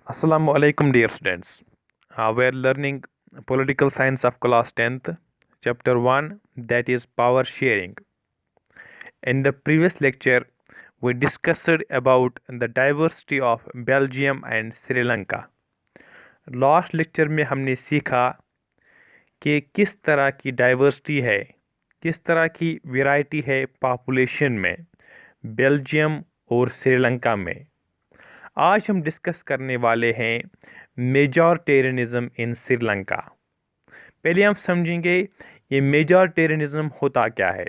Assalamu alaikum, dear students. We are learning political science of class 10th, chapter 1, that is power sharing. In the previous lecture, we discussed about the diversity of Belgium and Sri Lanka. Last lecture में हमने सीखा कि किस तरह की diversity है, किस तरह की वैरायटी है पॉपुलेशन में बेल्जियम और श्रीलंका में। आज हम डिस्कस करने वाले हैं मेजॉरिटेरियनिज्म इन श्रीलंका। पहले हम समझेंगे ये मेजॉरिटेरियनिज्म होता क्या है।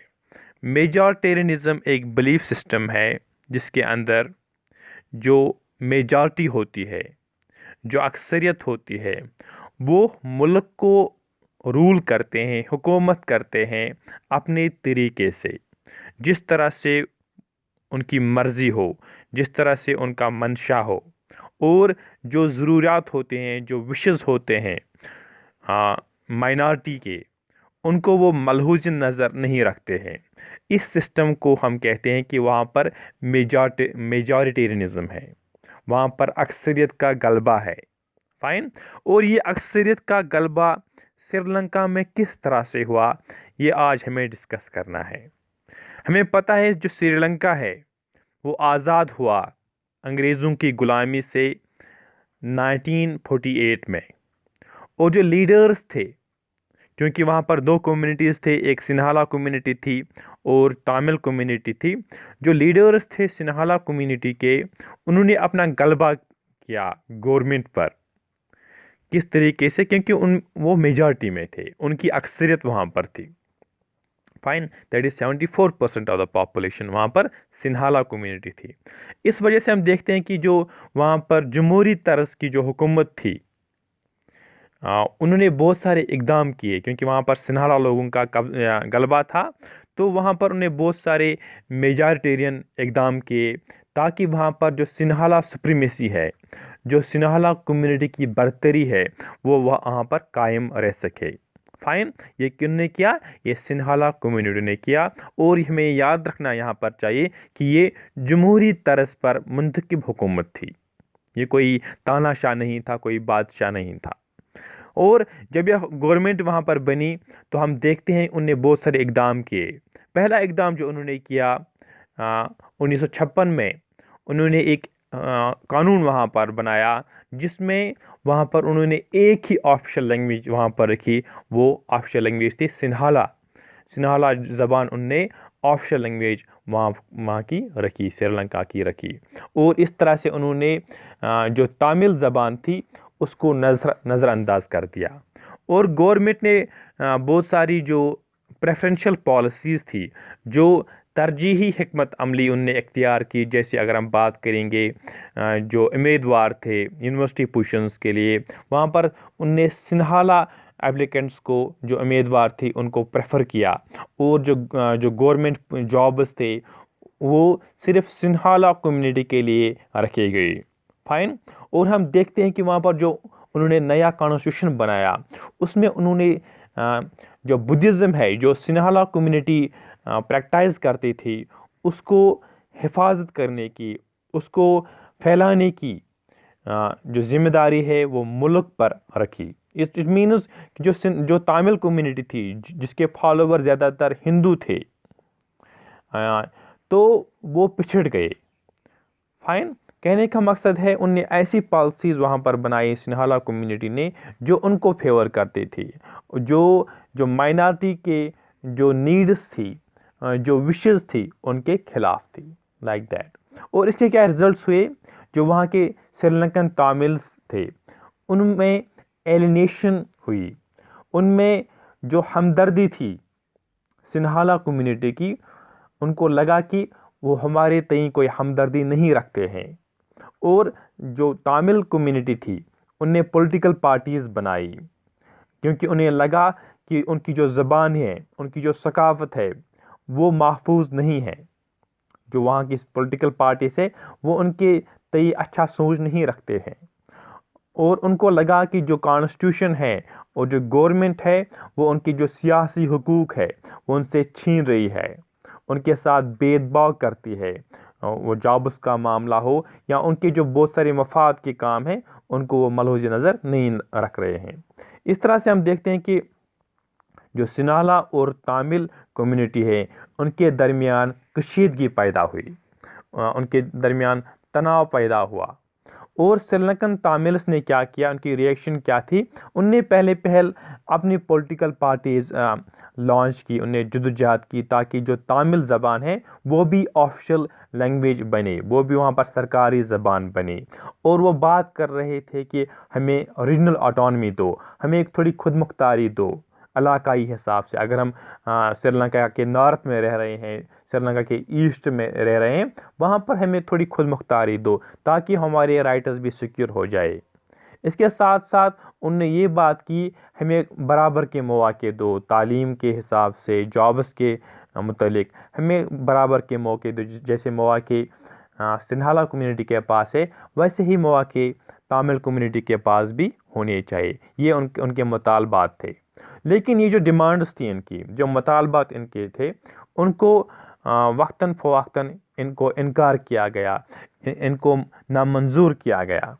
मेजॉरिटेरियनिज्म एक बिलीफ सिस्टम है जिसके अंदर जो मेजॉरिटी होती है, जो अक्सरियत होती है, वो मुल्क को रूल करते हैं, हुकूमत करते हैं अपने तरीके से, जिस तरह से उनकी मर्ज़ी हो, जिस तरह से उनका मंशा हो, और जो ज़रूरियात होते हैं, जो विशेस होते हैं माइनॉरिटी के, उनको वो मलहूज़ नज़र नहीं रखते हैं। इस सिस्टम को हम कहते हैं कि वहाँ पर मेजॉरिटेरियनिज़म है, वहाँ पर अक्सरियत का गलबा है। फाइन। और ये अक्सरियत का गलबा श्रीलंका में किस तरह से हुआ, ये आज हमें डिस्कस करना है। हमें पता है जो श्रीलंका है वो आज़ाद हुआ अंग्रेज़ों की ग़ुलामी से 1948 में, और जो लीडर्स थे, क्योंकि वहाँ पर दो कम्युनिटीज़ थे, एक सिन्हाला कम्युनिटी थी और तमिल कम्युनिटी थी। जो लीडर्स थे सिन्हाला कम्युनिटी के, उन्होंने अपना गलबा किया गवर्नमेंट पर। किस तरीके से? क्योंकि वो मेजॉरिटी में थे, उनकी अक्सरियत वहाँ पर थी। Fine, that is 74% of the population वहाँ पर सिन्हाला कम्युनिटी थी। इस वजह से हम देखते हैं कि जो वहाँ पर जमहूरी तर्ज की जो हुकूमत थी, उन्होंने बहुत सारे इक़दाम किए, क्योंकि वहाँ पर सिन्हाला लोगों का गलबा था, तो वहाँ पर उन्हें बहुत सारे मेजॉरिटेरियन इक़दाम किए ताकि वहाँ पर जो सिन्हाला सुप्रीमेसी है, जो सिन्हाला कम्युनिटी की बरतरी है, वो वहाँ पर कायम रह सके। फाइन, ये किसने किया? ये सिन्हाला कम्युनिटी ने किया। और हमें याद रखना यहाँ पर चाहिए कि ये जमहूरी तर्ज पर मुंतखब हुकूमत थी, ये कोई तानाशाह नहीं था, कोई बादशाह नहीं था। और जब यह गवर्नमेंट वहाँ पर बनी तो हम देखते हैं उन्होंने बहुत सारे इक़दाम किए। पहला इक़दाम जो उन्होंने किया 1956 में, उन्होंने एक कानून वहाँ पर बनाया जिसमें वहाँ पर उन्होंने एक ही ऑफिशियल लैंग्वेज वहाँ पर रखी, वो ऑफिशियल लैंग्वेज थी सिन्हाला। सिन्हाला ज़बान उनने ऑफिशियल लैंग्वेज वहाँ की रखी, श्रीलंका की रखी। और इस तरह से उन्होंने जो तमिल ज़बान थी उसको नज़रअंदाज कर दिया। और गवर्नमेंट ने बहुत सारी जो प्रेफरेंशियल पॉलिसीज़ थी, जो तरजीही हिकमत अमली उनने इख्तियार की। जैसे अगर हम बात करेंगे जो उम्मीदवार थे यूनिवर्सिटी पोजीशंस के लिए, वहाँ पर उनने सिन्हाला एप्लीकेंट्स को, जो उम्मीदवार थी, उनको प्रेफर किया। और जो गवर्नमेंट जॉब्स थे वो सिर्फ सिन्हाला कम्युनिटी के लिए रखे गए। फाइन। और हम देखते हैं कि वहाँ पर जो उन्होंने नया कॉन्स्टिट्यूशन बनाया, उसमें उन्होंने जो बुद्धिज़्म है, जो सिन्हाला कम्युनिटी प्रैक्टिस करती थी, उसको हिफाजत करने की, उसको फैलाने की जो ज़िम्मेदारी है वो मुल्क पर रखी। इट मीन्स जो तमिल कम्युनिटी थी, जिसके फॉलोवर ज़्यादातर हिंदू थे, तो वो पिछड़ गए। फाइन। कहने का मकसद है उनने ऐसी पॉलिसीज़ वहाँ पर बनाई सिन्हाला कम्युनिटी ने जो उनको फेवर करती थी, जो माइनॉरिटी के जो नीड्स थी, जो विशेस थी, उनके खिलाफ थी, लाइक दैट। और इसके क्या रिजल्ट्स हुए? जो वहाँ के श्रीलंकन तमिल्स थे उनमें एलिनेशन हुई, उनमें जो हमदर्दी थी सिन्हाला कम्युनिटी की, उनको लगा कि वो हमारे तई कोई हमदर्दी नहीं रखते हैं। और जो तमिल कम्युनिटी थी उनने पॉलिटिकल पार्टीज़ बनाई, क्योंकि उन्हें लगा कि उनकी जो ज़बान है, उनकी जो सकाफ़त है, वो महफूज नहीं है। जो वहाँ की पॉलिटिकल पार्टी से वो उनके तय अच्छा सोच नहीं रखते हैं। और उनको लगा कि जो कॉन्स्टिट्यूशन है और जो गवर्नमेंट है, वो उनकी जो सियासी हुकूक है वो उनसे छीन रही है, उनके साथ भेदभाव करती है। वो जॉब्स का मामला हो या उनके जो बहुत सारे मफाद के काम हैं, ان کو وہ ملحوظ نظر نہیں رکھ رہے ہیں۔ اس طرح سے ہم دیکھتے ہیں کہ جو سنہالا اور تامل کمیونٹی ہے ان کے درمیان کشیدگی پیدا ہوئی، ان کے درمیان تناؤ پیدا ہوا، اور سری لنکن تاملس نے کیا کیا، ان کی ریئیکشن کیا تھی؟ ان نے پہل اپنی پولیٹیکل پارٹیز لانچ کی، ان نے جدوجہد کی تاکہ جو تامل زبان ہے وہ بھی آفیشیل لینگویج بنے، وہ بھی وہاں پر سرکاری زبان بنے، اور وہ بات کر رہے تھے کہ ہمیں ریجنل آٹونمی دو، ہمیں ایک تھوڑی خود مختاری دو علاقائی حساب سے۔ اگر ہم سری لنکا کے نارتھ میں رہ رہے ہیں، سری لنکا کے ایسٹ میں رہ رہے ہیں، وہاں پر ہمیں تھوڑی خود مختاری دو تاکہ ہمارے رائٹس بھی سیکیور ہو جائے۔ اس کے ساتھ ساتھ ان نے یہ بات کی ہمیں برابر کے مواقع دو، تعلیم کے حساب سے، جابس کے متعلق ہمیں برابر کے موقع دو، جیسے مواقع سنہالا کمیونٹی کے پاس ہے ویسے ہی مواقع تامل کمیونٹی کے پاس بھی ہونے چاہیے۔ یہ ان کے مطالبات تھے۔ لیکن یہ جو ڈیمانڈس تھی، ان کی جو مطالبات ان کے تھے، ان کو وقتاً فوقتاً ان کو انکار کیا گیا، ان کو نامنظور کیا گیا۔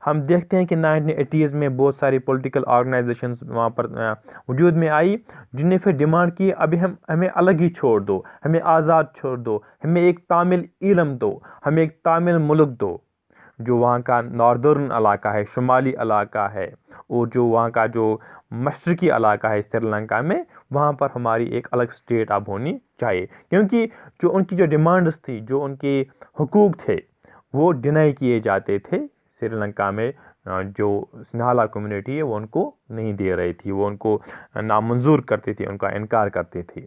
ہم دیکھتے ہیں کہ 1980s میں بہت ساری پولیٹیکل آرگنائزیشنز وہاں پر وجود میں آئی، جن نے پھر ڈیمانڈ کی ابھی ہمیں الگ ہی چھوڑ دو، ہمیں آزاد چھوڑ دو، ہمیں ایک تامل ایلم دو، ہمیں ایک تامل ملک دو، جو وہاں کا ناردرن علاقہ ہے، شمالی علاقہ ہے، اور جو وہاں کا جو مشرقی علاقہ ہے سری لنکا میں، وہاں پر ہماری ایک الگ اسٹیٹ اب ہونی چاہیے، کیونکہ جو ان کی جو ڈیمانڈس تھی، جو ان کے حقوق تھے، وہ ڈینائی کیے جاتے تھے سری لنکا میں۔ جو سنہالا کمیونٹی ہے وہ ان کو نہیں دے رہی تھی، وہ ان کو نامنظور کرتی تھی، ان کا انکار کرتی تھی۔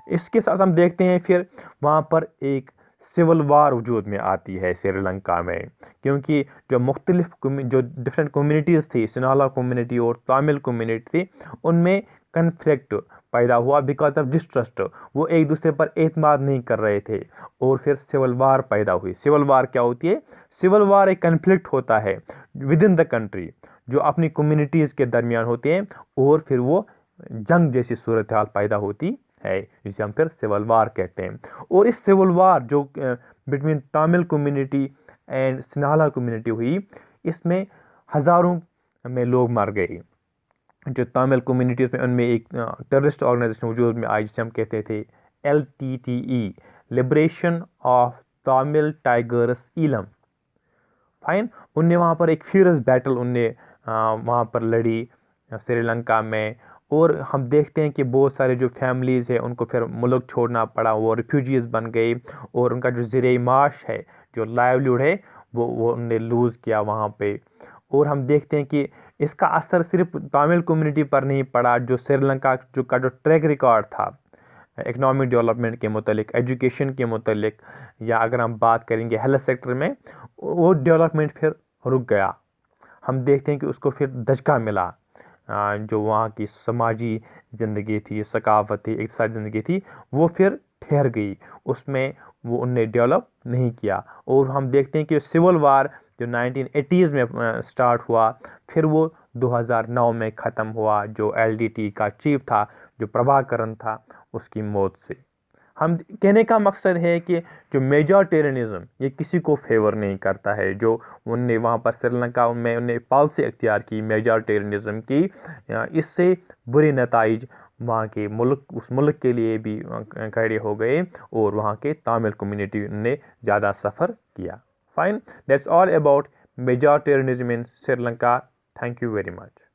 اس کے ساتھ ہم دیکھتے ہیں پھر وہاں پر ایک سول وار وجود میں آتی ہے سری لنکا میں، کیونکہ جو مختلف جو ڈفرینٹ کمیونٹیز تھی، سنہالا کمیونٹی اور تامل کمیونٹی تھی، ان میں کنفلکٹ پیدا ہوا بیکاز آف ڈسٹرسٹ، وہ ایک دوسرے پر اعتماد نہیں کر رہے تھے، اور پھر سول وار پیدا ہوئی۔ سول وار کیا ہوتی ہے؟ سول وار ایک کنفلکٹ ہوتا ہے ود ان دا کنٹری، جو اپنی کمیونٹیز کے درمیان ہوتے ہیں، اور پھر وہ جنگ جیسی صورتحال پیدا ہوتی ہے، جسے ہم پھر سول وار کہتے ہیں۔ اور اس سول وار جو between Tamil community and Sinhala community ہوئی، اس میں ہزاروں میں لوگ مر گئے۔ جو تامل کمیونٹیز میں، ان میں ایک ٹیررسٹ آرگنائزیشن وجود میں آئی جسے ہم کہتے تھے LTTE، liberation of Tamil tigers Eelam, fine. ان نے وہاں پر ایک فیئرس بیٹل ان نے وہاں پر لڑی سری لنکا میں، اور ہم دیکھتے ہیں کہ بہت سارے جو فیملیز ہیں ان کو پھر ملک چھوڑنا پڑا، وہ ریفیوجیز بن گئی، اور ان کا جو ذریعہ معاش ہے، جو لائیولیوڈ ہے، وہ ان نے لوز کیا وہاں پہ۔ اور ہم دیکھتے ہیں کہ اس کا اثر صرف تامل کمیونٹی پر نہیں پڑا، جو سری لنکا کا جو ٹریک ریکارڈ تھا اکنامک ڈیولپمنٹ کے متعلق، ایجوکیشن کے متعلق، یا اگر ہم بات کریں گے ہیلتھ سیکٹر میں، وہ ڈیولپمنٹ پھر رک گیا۔ ہم دیکھتے ہیں کہ اس کو پھر دھچکا ملا، جو وہاں کی سماجی زندگی تھی، ثقافت تھی، اقتصادی زندگی تھی، وہ پھر ٹھہر گئی، اس میں وہ ان نے ڈیولپ نہیں کیا۔ اور ہم دیکھتے ہیں کہ سول وار جو 1980s میں سٹارٹ ہوا، پھر وہ 2009 میں ختم ہوا، جو LTTE کا چیف تھا، جو پربھاکرن تھا، اس کی موت سے۔ ہم کہنے کا مقصد ہے کہ جو میجارٹیرینزم یہ کسی کو فیور نہیں کرتا ہے، جو ان نے وہاں پر سری لنکا میں ان نے پالیسی اختیار کی میجارٹیرینزم کی، اس سے برے نتائج وہاں کے اس ملک کے لیے بھی کھڑے ہو گئے، اور وہاں کے تامل کمیونٹی نے زیادہ سفر کیا۔ Fine, that's all about majoritarianism in Sri Lanka. Thank you very much.